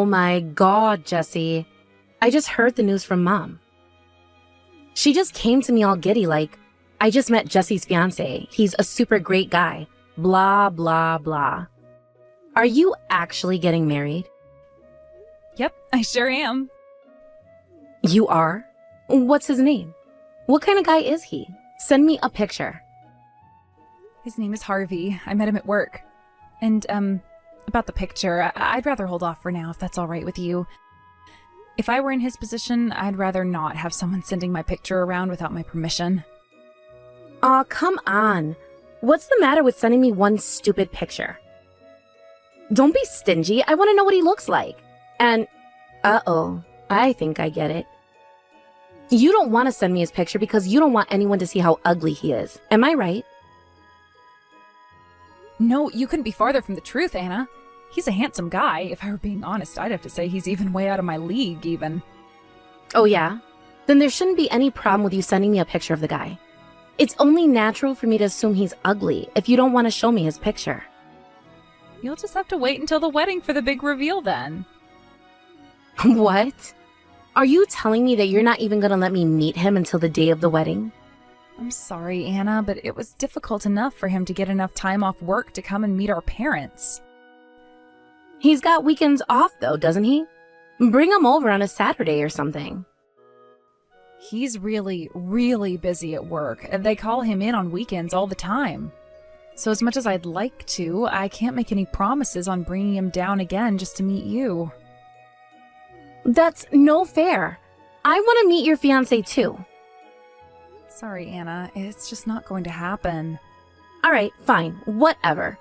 Oh my God, Jesse. I just heard the news from Mom. She just came to me all giddy like, I just met Jesse's fiancé. He's a super great guy. Blah, blah, blah. Are you actually getting married? Yep, I sure am. You are? What's his name? What kind of guy is he? Send me a picture. His name is Harvey. I met him at work. And, about the picture, I'd rather hold off for now if that's all right with you. If I were in his position, I'd rather not have someone sending my picture around without my permission. Aw, come on. What's the matter with sending me one stupid picture? Don't be stingy. I want to know what he looks like. And, uh-oh, I think I get it. You don't want to send me his picture because you don't want anyone to see how ugly he is. Am I right? No, you couldn't be farther from the truth, Anna. He's a handsome guy. If I were being honest, I'd have to say he's even way out of my league, even. Oh, yeah? Then there shouldn't be any problem with you sending me a picture of the guy. It's only natural for me to assume he's ugly if you don't want to show me his picture. You'll just have to wait until the wedding for the big reveal then. What? Are you telling me that you're not even going to let me meet him until the day of the wedding? I'm sorry, Anna, but it was difficult enough for him to get enough time off work to come and meet our parents. He's got weekends off, though, doesn't he? Bring him over on a Saturday or something. He's really, really busy at work, and they call him in on weekends all the time. So as much as I'd like to, I can't make any promises on bringing him down again just to meet you. That's no fair. I want to meet your fiancé, too. Sorry, Anna. It's just not going to happen. All right, fine. Whatever.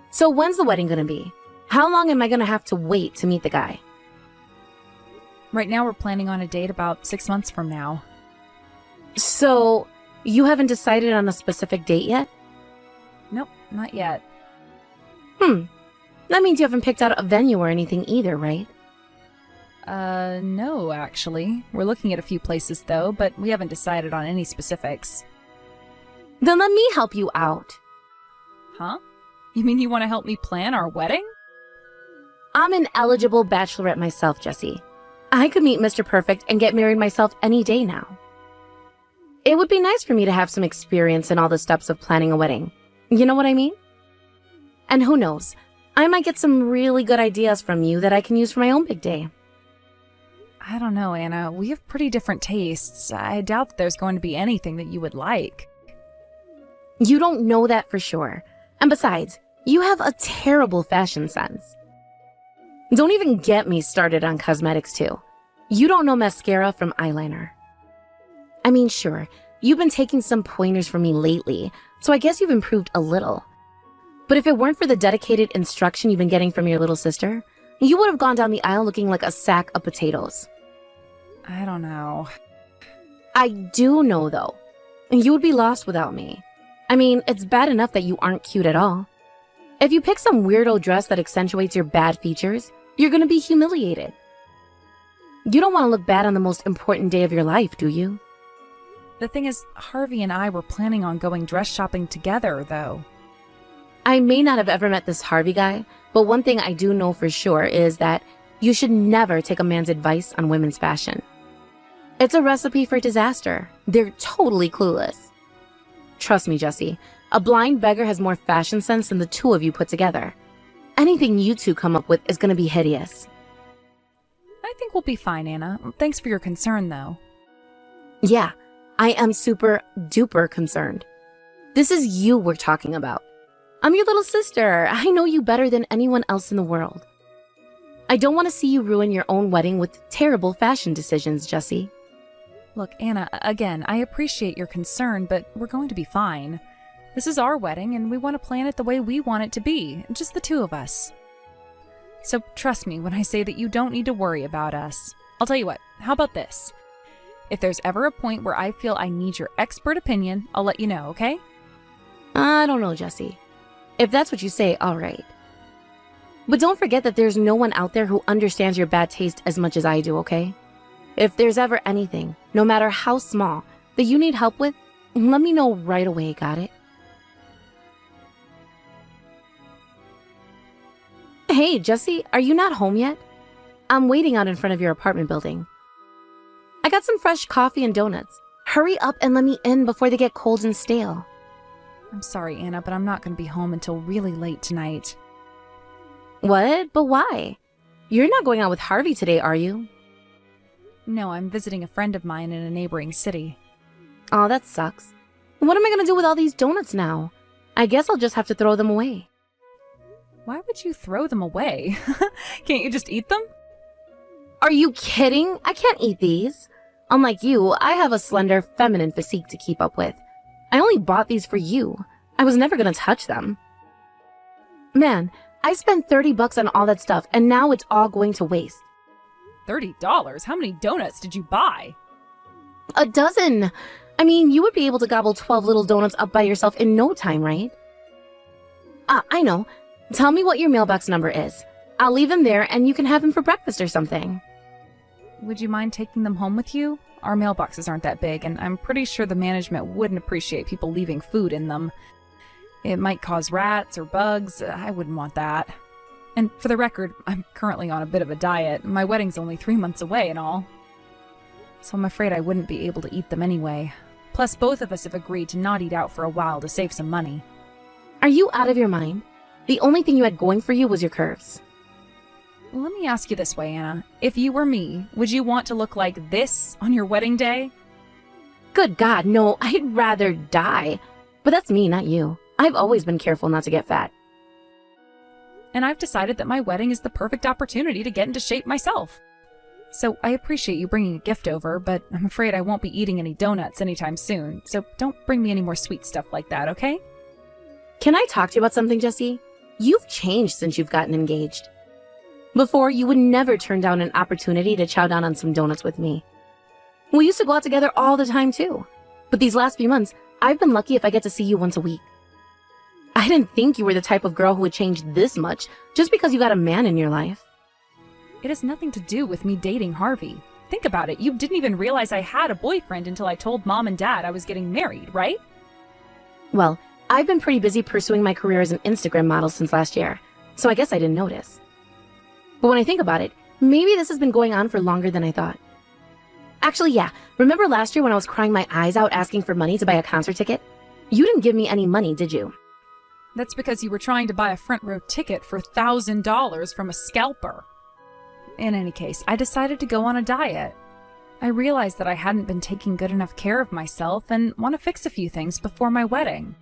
So when's the wedding going to be? How long am I going to have to wait to meet the guy? Right now, we're planning on a date about 6 months from now. So you haven't decided on a specific date yet? Nope, not yet. That means you haven't picked out a venue or anything either, right? No, actually. We're looking at a few places, though, but we haven't decided on any specifics. Then let me help you out. Huh? You mean you want to help me plan our wedding? I'm an eligible bachelorette myself, Jessie. I could meet Mr. Perfect and get married myself any day now. It would be nice for me to have some experience in all the steps of planning a wedding. You know what I mean? And who knows, I might get some really good ideas from you that I can use for my own big day. I don't know, Anna. We have pretty different tastes. I doubt that there's going to be anything that you would like. You don't know that for sure. And besides, you have a terrible fashion sense. Don't even get me started on cosmetics, too. You don't know mascara from eyeliner. I mean, sure, you've been taking some pointers from me lately, so I guess you've improved a little. But if it weren't for the dedicated instruction you've been getting from your little sister, you would have gone down the aisle looking like a sack of potatoes. I don't know. I do know, though. You would be lost without me. I mean, it's bad enough that you aren't cute at all. If you pick some weirdo dress that accentuates your bad features, you're gonna be humiliated. You don't want to look bad on the most important day of your life, do you? The thing is, Harvey and I were planning on going dress shopping together, though. I may not have ever met this Harvey guy, but one thing I do know for sure is that you should never take a man's advice on women's fashion. It's a recipe for disaster. They're totally clueless. Trust me, Jessie, a blind beggar has more fashion sense than the two of you put together. Anything you two come up with is going to be hideous. I think we'll be fine, Anna. Thanks for your concern, though. Yeah, I am super duper concerned. This is you we're talking about. I'm your little sister. I know you better than anyone else in the world. I don't want to see you ruin your own wedding with terrible fashion decisions, Jessie. Look, Anna, again, I appreciate your concern, but we're going to be fine. This is our wedding, and we want to plan it the way we want it to be, just the two of us. So trust me when I say that you don't need to worry about us. I'll tell you what, how about this? If there's ever a point where I feel I need your expert opinion, I'll let you know, okay? I don't know, Jessie. If that's what you say, all right. But don't forget that there's no one out there who understands your bad taste as much as I do, okay? If there's ever anything, no matter how small, that you need help with, let me know right away, got it? Hey, Jessie, are you not home yet? I'm waiting out in front of your apartment building. I got some fresh coffee and donuts. Hurry up and let me in before they get cold and stale. I'm sorry, Anna, but I'm not going to be home until really late tonight. What? But why? You're not going out with Harvey today, are you? No, I'm visiting a friend of mine in a neighboring city. Aw, that sucks. What am I gonna do with all these donuts now? I guess I'll just have to throw them away. Why would you throw them away? Can't you just eat them? Are you kidding? I can't eat these. Unlike you, I have a slender, feminine physique to keep up with. I only bought these for you. I was never gonna touch them. Man, I spent $30 on all that stuff, and now it's all going to waste. $30? How many donuts did you buy? A dozen! I mean, you would be able to gobble 12 little donuts up by yourself in no time, right? I know. Tell me what your mailbox number is. I'll leave them there, and you can have them for breakfast or something. Would you mind taking them home with you? Our mailboxes aren't that big, and I'm pretty sure the management wouldn't appreciate people leaving food in them. It might cause rats or bugs. I wouldn't want that. And for the record, I'm currently on a bit of a diet. My wedding's only 3 months away and all. So I'm afraid I wouldn't be able to eat them anyway. Plus, both of us have agreed to not eat out for a while to save some money. Are you out of your mind? The only thing you had going for you was your curves. Let me ask you this way, Anna. If you were me, would you want to look like this on your wedding day? Good God, no, I'd rather die. But that's me, not you. I've always been careful not to get fat. And I've decided that my wedding is the perfect opportunity to get into shape myself. So I appreciate you bringing a gift over, but I'm afraid I won't be eating any donuts anytime soon, so don't bring me any more sweet stuff like that, okay? Can I talk to you about something, Jessie? You've changed since you've gotten engaged. Before, you would never turn down an opportunity to chow down on some donuts with me. We used to go out together all the time, too. But these last few months, I've been lucky if I get to see you once a week. I didn't think you were the type of girl who would change this much just because you got a man in your life. It has nothing to do with me dating Harvey. Think about it, you didn't even realize I had a boyfriend until I told Mom and Dad I was getting married, right? Well, I've been pretty busy pursuing my career as an Instagram model since last year, so I guess I didn't notice. But when I think about it, maybe this has been going on for longer than I thought. Actually, yeah, remember last year when I was crying my eyes out asking for money to buy a concert ticket? You didn't give me any money, did you? That's because you were trying to buy a front row ticket for $1,000 from a scalper. In any case, I decided to go on a diet. I realized that I hadn't been taking good enough care of myself and want to fix a few things before my wedding.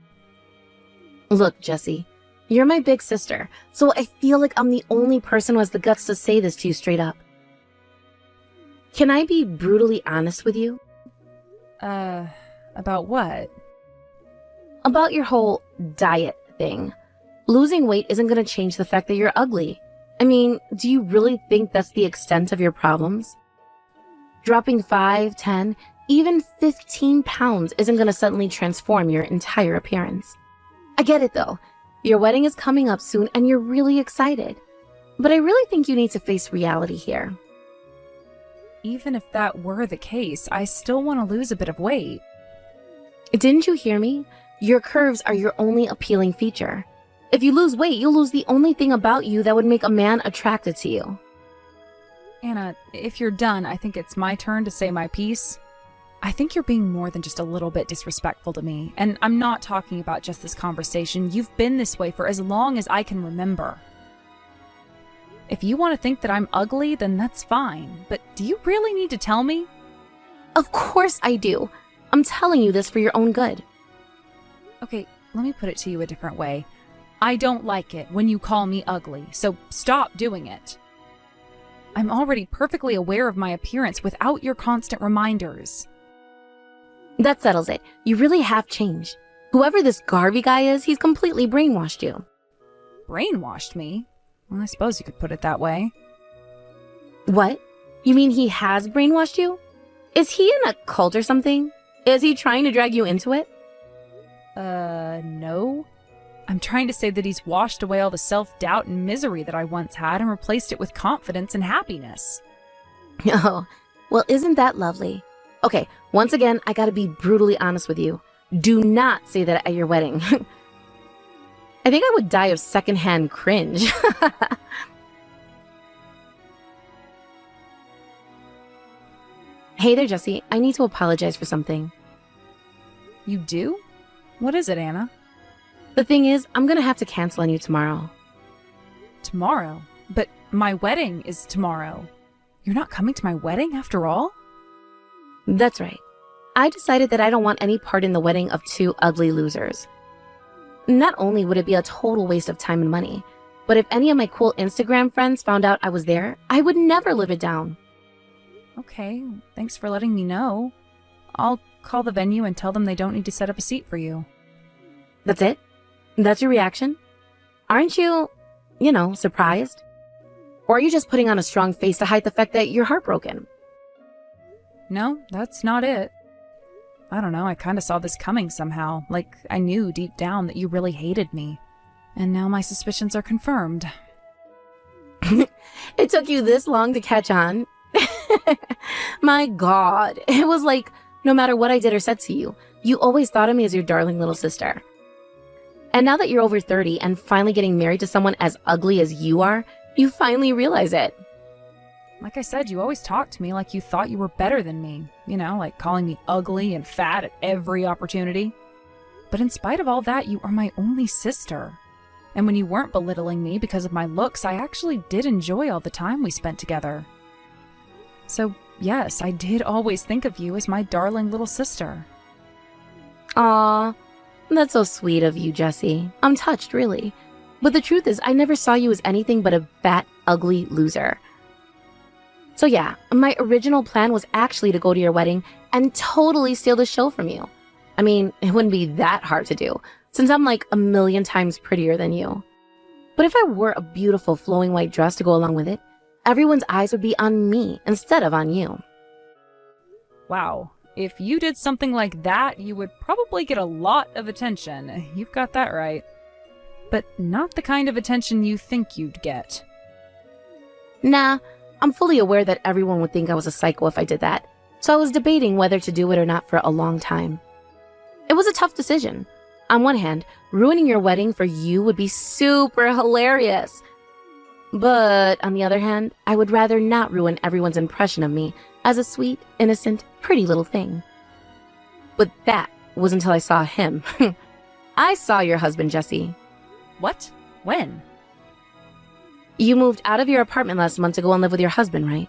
Look, Jessie, you're my big sister, so I feel like I'm the only person who has the guts to say this to you straight up. Can I be brutally honest with you? About what? About your whole diet thing. Losing weight isn't going to change the fact that you're ugly. I mean, do you really think that's the extent of your problems? Dropping 5, 10, even 15 pounds isn't going to suddenly transform your entire appearance. I get it though. Your wedding is coming up soon and you're really excited. But I really think you need to face reality here. Even if that were the case, I still want to lose a bit of weight. Didn't you hear me? Your curves are your only appealing feature. If you lose weight, you'll lose the only thing about you that would make a man attracted to you. Anna, if you're done, I think it's my turn to say my piece. I think you're being more than just a little bit disrespectful to me, and I'm not talking about just this conversation. You've been this way for as long as I can remember. If you want to think that I'm ugly, then that's fine, but do you really need to tell me? Of course I do. I'm telling you this for your own good. Okay, let me put it to you a different way. I don't like it when you call me ugly, so stop doing it. I'm already perfectly aware of my appearance without your constant reminders. That settles it. You really have changed. Whoever this Garvey guy is, he's completely brainwashed you. Brainwashed me? Well, I suppose you could put it that way. What? You mean he has brainwashed you? Is he in a cult or something? Is he trying to drag you into it? No. I'm trying to say that he's washed away all the self-doubt and misery that I once had and replaced it with confidence and happiness. Oh, well, isn't that lovely? Okay, once again, I gotta be brutally honest with you. Do not say that at your wedding. I think I would die of secondhand cringe. Hey there, Jesse. I need to apologize for something. You do? What is it, Anna? The thing is, I'm gonna have to cancel on you tomorrow. Tomorrow? But my wedding is tomorrow. You're not coming to my wedding after all? That's right. I decided that I don't want any part in the wedding of two ugly losers. Not only would it be a total waste of time and money, but if any of my cool Instagram friends found out I was there, I would never live it down. Okay, thanks for letting me know. I'll call the venue and tell them they don't need to set up a seat for you. That's it? That's your reaction? Aren't you, surprised? Or are you just putting on a strong face to hide the fact that you're heartbroken? No, that's not it. I don't know, I kind of saw this coming somehow. Like, I knew deep down that you really hated me. And now my suspicions are confirmed. It took you this long to catch on? My God. It was like, no matter what I did or said to you, you always thought of me as your darling little sister. And now that you're over 30 and finally getting married to someone as ugly as you are, you finally realize it. Like I said, you always talked to me like you thought you were better than me. Like calling me ugly and fat at every opportunity. But in spite of all that, you are my only sister. And when you weren't belittling me because of my looks, I actually did enjoy all the time we spent together. So, yes, I did always think of you as my darling little sister. Aw, that's so sweet of you, Jesse. I'm touched, really. But the truth is, I never saw you as anything but a fat, ugly loser. So yeah, my original plan was actually to go to your wedding and totally steal the show from you. I mean, it wouldn't be that hard to do, since I'm like a million times prettier than you. But if I wore a beautiful flowing white dress to go along with it, everyone's eyes would be on me instead of on you. Wow. If you did something like that, you would probably get a lot of attention. You've got that right. But not the kind of attention you think you'd get. Nah, I'm fully aware that everyone would think I was a psycho if I did that, so I was debating whether to do it or not for a long time. It was a tough decision. On one hand, ruining your wedding for you would be super hilarious. But on the other hand, I would rather not ruin everyone's impression of me as a sweet, innocent, pretty little thing. But that was until I saw him. I saw your husband, Jesse. What? When? You moved out of your apartment last month to go and live with your husband, right?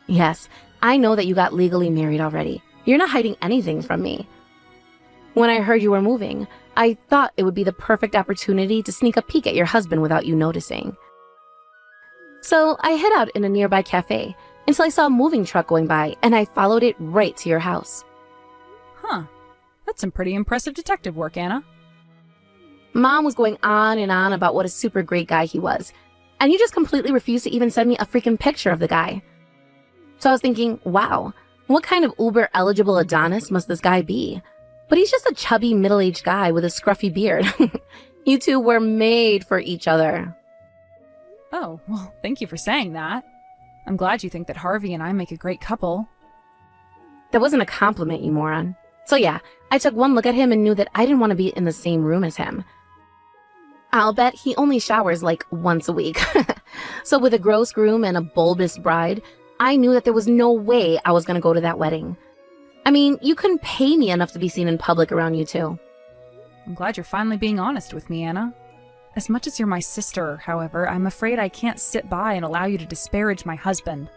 Yes, I know that you got legally married already. You're not hiding anything from me. When I heard you were moving, I thought it would be the perfect opportunity to sneak a peek at your husband without you noticing. So I hid out in a nearby cafe until I saw a moving truck going by, and I followed it right to your house. Huh. That's some pretty impressive detective work, Anna. Mom was going on and on about what a super great guy he was, and you just completely refused to even send me a freaking picture of the guy. So I was thinking, wow, what kind of uber-eligible Adonis must this guy be? But he's just a chubby, middle-aged guy with a scruffy beard. You two were made for each other. Oh, well, thank you for saying that. I'm glad you think that Harvey and I make a great couple. That wasn't a compliment, you moron. So yeah, I took one look at him and knew that I didn't want to be in the same room as him. I'll bet he only showers like once a week. So with a gross groom and a bulbous bride, I knew that there was no way I was going to go to that wedding. I mean, you couldn't pay me enough to be seen in public around you two. I'm glad you're finally being honest with me, Anna. As much as you're my sister, however, I'm afraid I can't sit by and allow you to disparage my husband.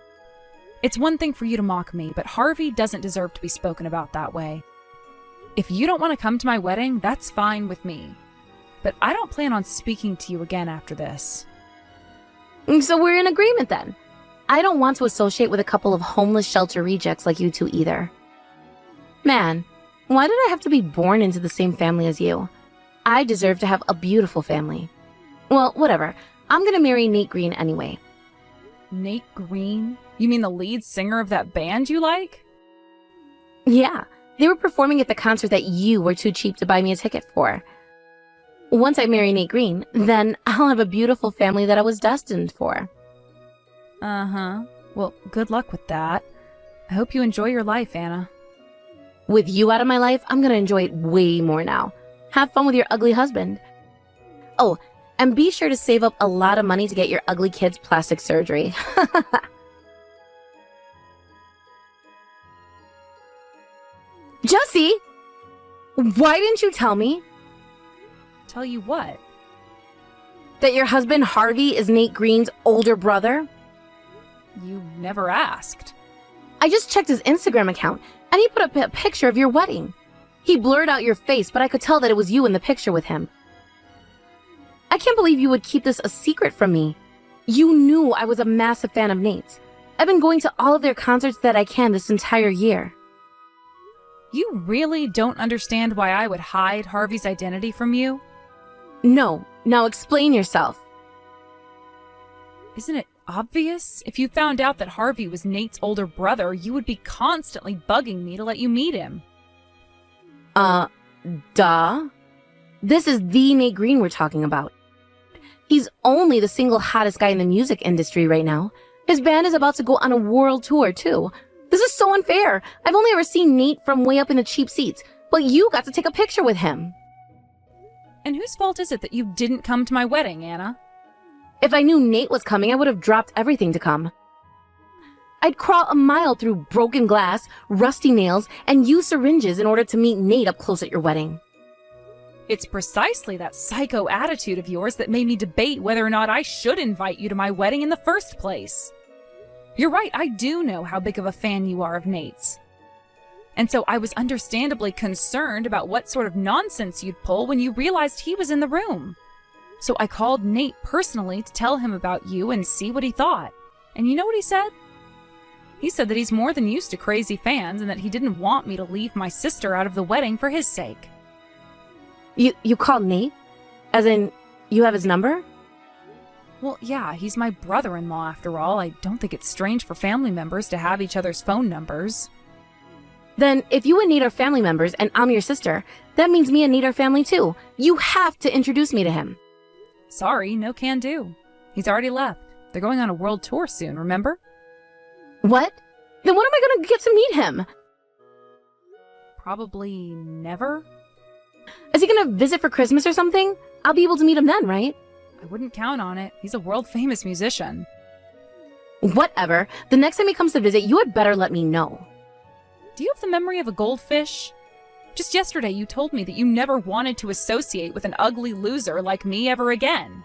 It's one thing for you to mock me, but Harvey doesn't deserve to be spoken about that way. If you don't want to come to my wedding, that's fine with me. But I don't plan on speaking to you again after this. So we're in agreement then. I don't want to associate with a couple of homeless shelter rejects like you two either. Man, why did I have to be born into the same family as you? I deserve to have a beautiful family. Well, whatever. I'm gonna marry Nate Green anyway. Nate Green? You mean the lead singer of that band you like? Yeah, they were performing at the concert that you were too cheap to buy me a ticket for. Once I marry Nate Green, then I'll have a beautiful family that I was destined for. Uh-huh. Well, good luck with that. I hope you enjoy your life, Anna. With you out of my life, I'm gonna enjoy it way more now. Have fun with your ugly husband. Oh, and be sure to save up a lot of money to get your ugly kid's plastic surgery. Why didn't you tell me Tell you what? that your husband Harvey is Nate Green's older brother? You never asked. I just checked his Instagram account, and he put up a picture of your wedding. He blurred out your face, but I could tell that it was you in the picture with him. I can't believe you would keep this a secret from me. You knew I was a massive fan of Nate's. I've been going to all of their concerts that I can this entire year. You really don't understand why I would hide Harvey's identity from you? No, now explain yourself. Isn't it obvious? If you found out that Harvey was Nate's older brother, you would be constantly bugging me to let you meet him. Duh. This is the Nate Green we're talking about. He's only the single hottest guy in the music industry right now. His band is about to go on a world tour, too. This is so unfair. I've only ever seen Nate from way up in the cheap seats, but you got to take a picture with him. And whose fault is it that you didn't come to my wedding, Anna? If I knew Nate was coming, I would have dropped everything to come. I'd crawl a mile through broken glass, rusty nails, and use syringes in order to meet Nate up close at your wedding. It's precisely that psycho attitude of yours that made me debate whether or not I should invite you to my wedding in the first place. You're right, I do know how big of a fan you are of Nate's. And so I was understandably concerned about what sort of nonsense you'd pull when you realized he was in the room. So I called Nate personally to tell him about you and see what he thought. And you know what he said? He said that he's more than used to crazy fans and that he didn't want me to leave my sister out of the wedding for his sake. You called Nate? As in, you have his number? Well, yeah, he's my brother-in-law after all. I don't think it's strange for family members to have each other's phone numbers. Then, if you and Nate are family members and I'm your sister, that means me and Nate are family too. You have to introduce me to him. Sorry, no can do. He's already left. They're going on a world tour soon, remember? What? Then when am I going to get to meet him? Probably never. Is he going to visit for Christmas or something? I'll be able to meet him then, right? I wouldn't count on it. He's a world-famous musician. Whatever. The next time he comes to visit, you had better let me know. Do you have the memory of a goldfish? Just yesterday you told me that you never wanted to associate with an ugly loser like me ever again.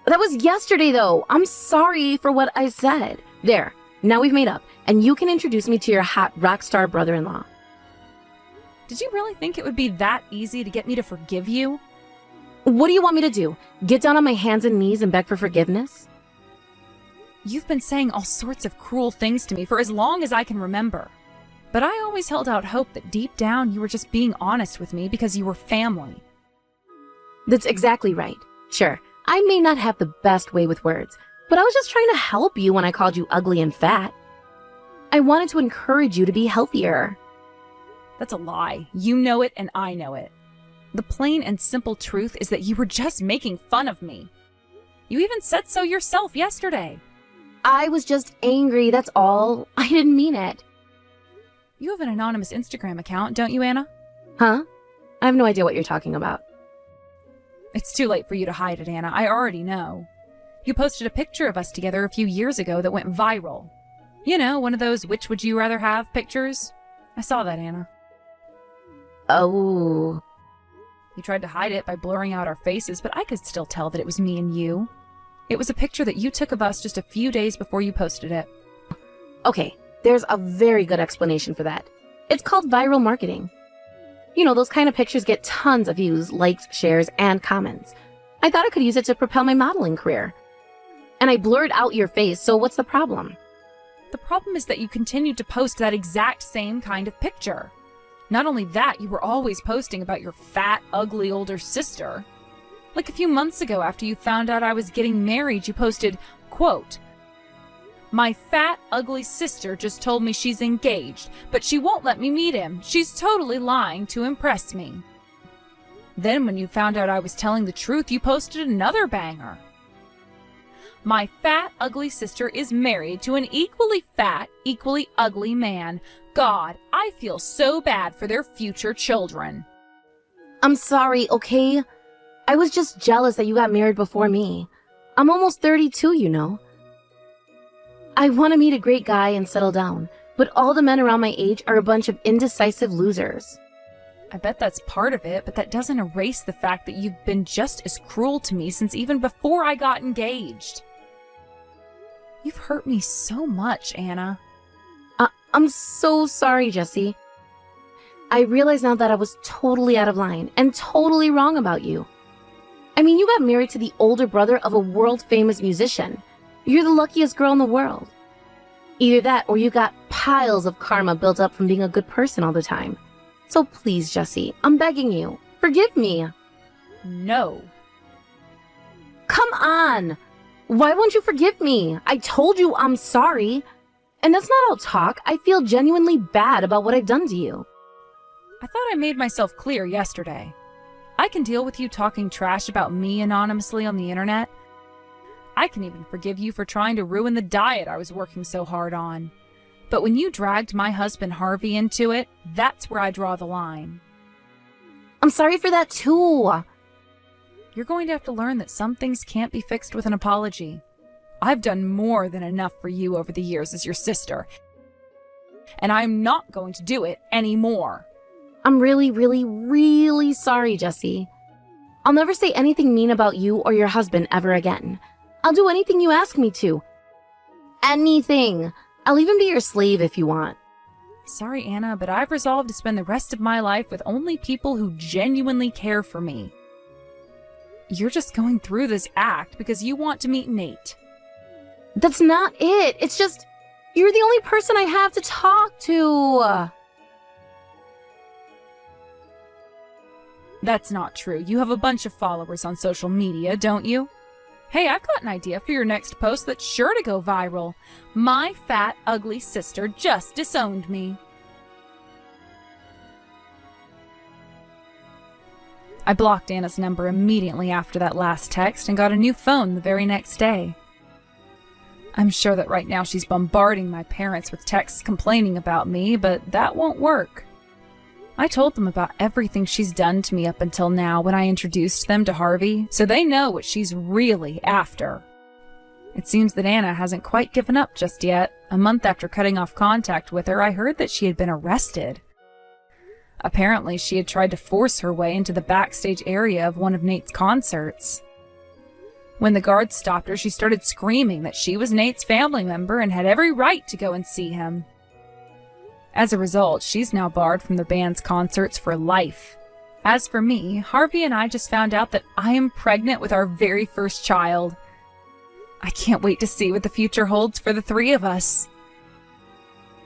That was yesterday, though. I'm sorry for what I said. There. Now we've made up, and you can introduce me to your hot rock star brother-in-law. Did you really think it would be that easy to get me to forgive you? What do you want me to do? Get down on my hands and knees and beg for forgiveness? You've been saying all sorts of cruel things to me for as long as I can remember. But I always held out hope that deep down you were just being honest with me because you were family. That's exactly right. Sure, I may not have the best way with words, but I was just trying to help you when I called you ugly and fat. I wanted to encourage you to be healthier. That's a lie. You know it and I know it. The plain and simple truth is that you were just making fun of me. You even said so yourself yesterday. I was just angry, that's all. I didn't mean it. You have an anonymous Instagram account, don't you, Anna? Huh? I have no idea what you're talking about. It's too late for you to hide it, Anna. I already know. You posted a picture of us together a few years ago that went viral. You know, one of those which would you rather have pictures. I saw that, Anna. Oh. You tried to hide it by blurring out our faces, but I could still tell that it was me and you. It was a picture that you took of us just a few days before you posted it. Okay, there's a very good explanation for that. It's called viral marketing. You know, those kind of pictures get tons of views, likes, shares, and comments. I thought I could use it to propel my modeling career. And I blurred out your face, so what's the problem? The problem is that you continued to post that exact same kind of picture. Not only that, you were always posting about your fat, ugly older sister. Like a few months ago, after you found out I was getting married, you posted, quote, "My fat, ugly sister just told me she's engaged, but she won't let me meet him. She's totally lying to impress me." Then when you found out I was telling the truth, you posted another banger. "My fat, ugly sister is married to an equally fat, equally ugly man. God, I feel so bad for their future children." I'm sorry, okay? I was just jealous that you got married before me. I'm almost 32, you know. I want to meet a great guy and settle down, but all the men around my age are a bunch of indecisive losers. I bet that's part of it, but that doesn't erase the fact that you've been just as cruel to me since even before I got engaged. You've hurt me so much, Anna. I'm so sorry, Jesse. I realize now that I was totally out of line and totally wrong about you. I mean, you got married to the older brother of a world-famous musician. You're the luckiest girl in the world. Either that or you got piles of karma built up from being a good person all the time. So please, Jesse, I'm begging you, forgive me. No. Come on! Why won't you forgive me? I told you I'm sorry. And that's not all talk. I feel genuinely bad about what I've done to you. I thought I made myself clear yesterday. I can deal with you talking trash about me anonymously on the internet. I can even forgive you for trying to ruin the diet I was working so hard on. But when you dragged my husband Harvey into it, that's where I draw the line. I'm sorry for that too. You're going to have to learn that some things can't be fixed with an apology. I've done more than enough for you over the years as your sister, and I'm not going to do it anymore. I'm really, really, really sorry, Jesse. I'll never say anything mean about you or your husband ever again. I'll do anything you ask me to. Anything. I'll even be your slave if you want. Sorry, Anna, but I've resolved to spend the rest of my life with only people who genuinely care for me. You're just going through this act because you want to meet Nate. That's not it. It's just, you're the only person I have to talk to. That's not true. You have a bunch of followers on social media, don't you? Hey, I've got an idea for your next post that's sure to go viral. My fat, ugly sister just disowned me. I blocked Anna's number immediately after that last text and got a new phone the very next day. I'm sure that right now she's bombarding my parents with texts complaining about me, but that won't work. I told them about everything she's done to me up until now when I introduced them to Harvey, so they know what she's really after. It seems that Anna hasn't quite given up just yet. A month after cutting off contact with her, I heard that she had been arrested. Apparently, she had tried to force her way into the backstage area of one of Nate's concerts. When the guards stopped her, she started screaming that she was Nate's family member and had every right to go and see him. As a result, she's now barred from the band's concerts for life. As for me, Harvey and I just found out that I am pregnant with our very first child. I can't wait to see what the future holds for the three of us.